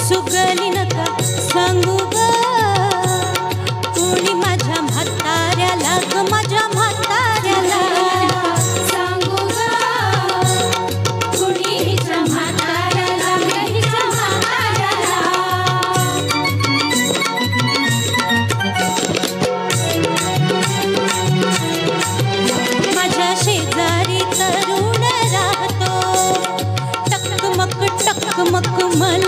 सुगली नका सांगू ग कुणी माझ्या म्हाताऱ्याला ग माझ्या म्हाताऱ्याला सांगू ग कुणी हिच्या म्हाताऱ्याला ग हिच्या म्हाताऱ्याला माझ्या शेजारी तरुण राहतो टकमक टकमक मला